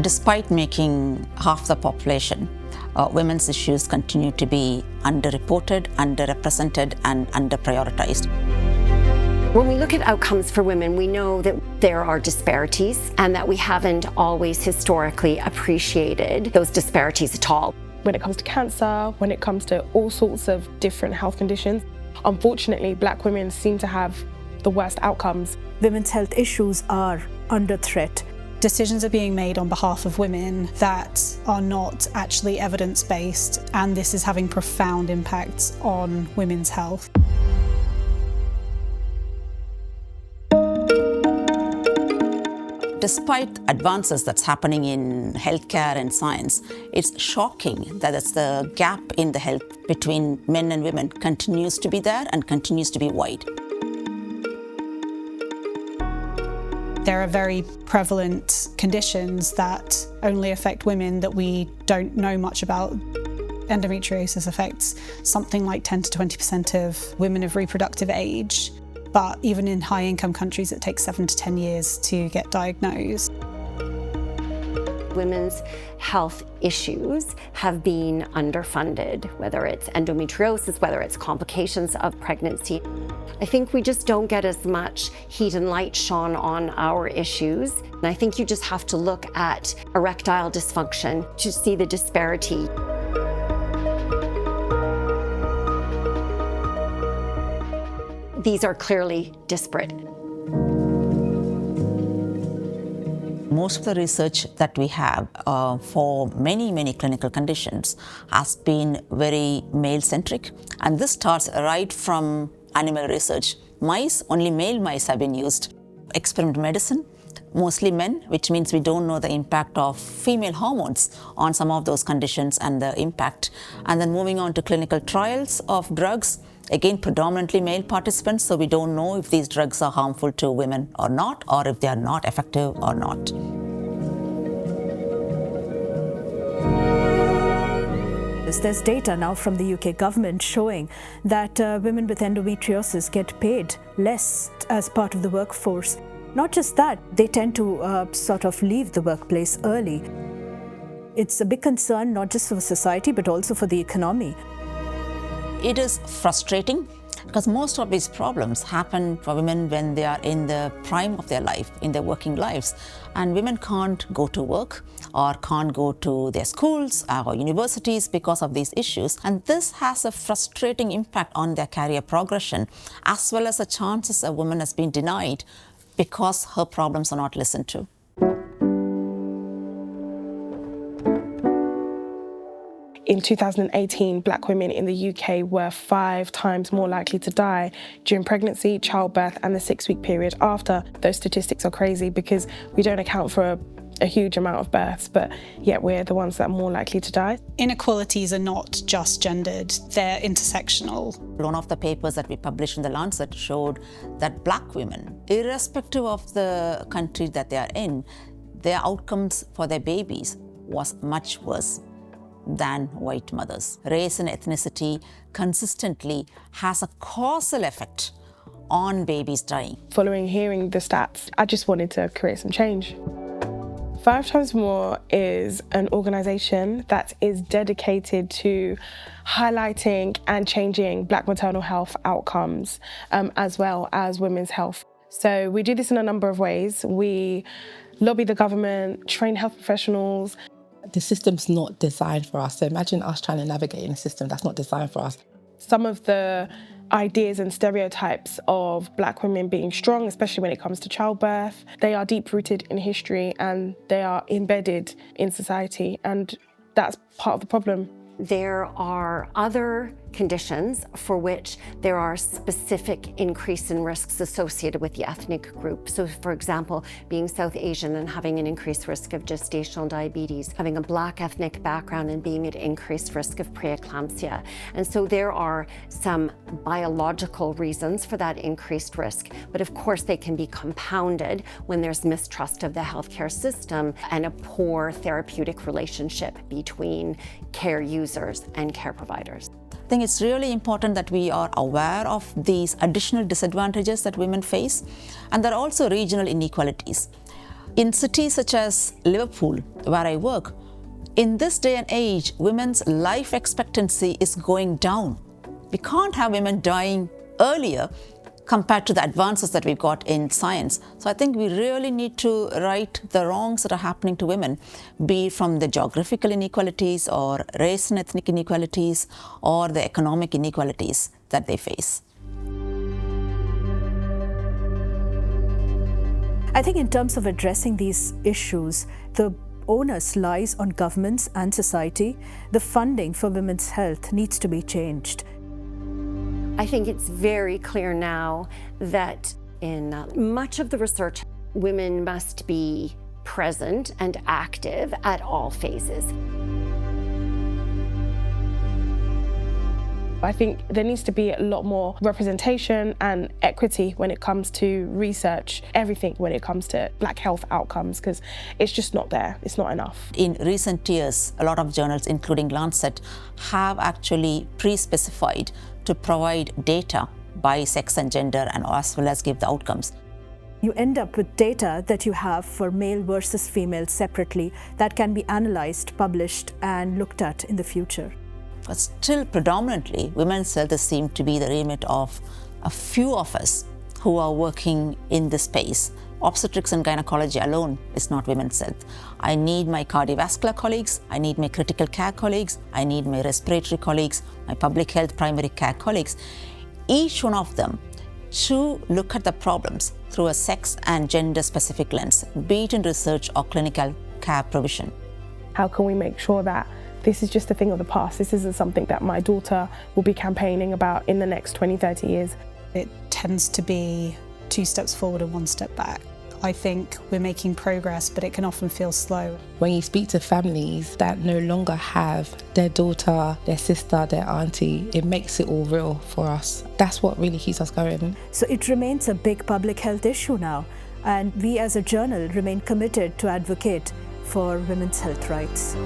Despite making half the population, women's issues continue to be underreported, underrepresented, and underprioritized. When we look at outcomes for women, we know that there are disparities and that we haven't always historically appreciated those disparities at all. When it comes to cancer, when it comes to all sorts of different health conditions, unfortunately, Black women seem to have the worst outcomes. Women's health issues are under threat. Decisions are being made on behalf of women that are not actually evidence-based, and this is having profound impacts on women's health. Despite advances that's happening in healthcare and science, it's shocking that the gap in the health between men and women continues to be there and continues to be wide. There are very prevalent conditions that only affect women that we don't know much about. Endometriosis affects something like 10 to 20% of women of reproductive age. But even in high-income countries, it takes 7 to 10 years to get diagnosed. Women's health issues have been underfunded, whether it's endometriosis, whether it's complications of pregnancy. I think we just don't get as much heat and light shone on our issues. And I think you just have to look at erectile dysfunction to see the disparity. These are clearly disparate. Most of the research that we have for many clinical conditions has been very male-centric, and this starts right from animal research. Mice, only male mice have been used. Experimental medicine, mostly men, which means we don't know the impact of female hormones on some of those conditions and the impact. And then moving on to clinical trials of drugs, again, predominantly male participants, so we don't know if these drugs are harmful to women or not, or if they are not effective or not. There's data now from the UK government showing that women with endometriosis get paid less as part of the workforce. Not just that, they tend to sort of leave the workplace early. It's a big concern, not just for society, but also for the economy. It is frustrating because most of these problems happen for women when they are in the prime of their life, in their working lives. And women can't go to work or can't go to their schools or universities because of these issues. And this has a frustrating impact on their career progression, as well as the chances a woman has been denied because her problems are not listened to. In 2018, Black women in the UK were 5 times more likely to die during pregnancy, childbirth, and the 6-week period after. Those statistics are crazy because we don't account for a huge amount of births, but yet we're the ones that are more likely to die. Inequalities are not just gendered, they're intersectional. One of the papers that we published in the Lancet showed that Black women, irrespective of the country that they are in, their outcomes for their babies was much worse than white mothers. Race and ethnicity consistently has a causal effect on babies dying. Following hearing the stats, I just wanted to create some change. 5 Times More is an organisation that is dedicated to highlighting and changing Black maternal health outcomes, as well as women's health. So we do this in a number of ways. We lobby the government, train health professionals. The system's not designed for us, so imagine us trying to navigate in a system that's not designed for us. Some of the ideas and stereotypes of Black women being strong, especially when it comes to childbirth, they are deep-rooted in history and they are embedded in society, and that's part of the problem. There are other conditions for which there are specific increase in risks associated with the ethnic group. So for example, being South Asian and having an increased risk of gestational diabetes, having a Black ethnic background and being at increased risk of preeclampsia. And so there are some biological reasons for that increased risk, but of course they can be compounded when there's mistrust of the healthcare system and a poor therapeutic relationship between care users and care providers. I think it's really important that we are aware of these additional disadvantages that women face, and there are also regional inequalities. In cities such as Liverpool, where I work, in this day and age, women's life expectancy is going down. We can't have women dying earlier compared to the advances that we've got in science. So I think we really need to right the wrongs that are happening to women, be it from the geographical inequalities or race and ethnic inequalities or the economic inequalities that they face. I think in terms of addressing these issues, the onus lies on governments and society. The funding for women's health needs to be changed. I think it's very clear now that in much of the research, women must be present and active at all phases. I think there needs to be a lot more representation and equity when it comes to research, everything when it comes to Black health outcomes, because it's just not there, it's not enough. In recent years, a lot of journals, including Lancet, have actually pre-specified to provide data by sex and gender and as well as give the outcomes. You end up with data that you have for male versus female separately that can be analysed, published and looked at in the future. But still predominantly, women's health seem to be the remit of a few of us who are working in this space. Obstetrics and gynaecology alone is not women's health. I need my cardiovascular colleagues, I need my critical care colleagues, I need my respiratory colleagues, my public health primary care colleagues. Each one of them to look at the problems through a sex and gender specific lens, be it in research or clinical care provision. How can we make sure that this is just a thing of the past? This isn't something that my daughter will be campaigning about in the next 20, 30 years. It tends to be 2 steps forward and 1 step back. I think we're making progress, but it can often feel slow. When you speak to families that no longer have their daughter, their sister, their auntie, it makes it all real for us. That's what really keeps us going. So it remains a big public health issue now, and we as a journal remain committed to advocate for women's health rights.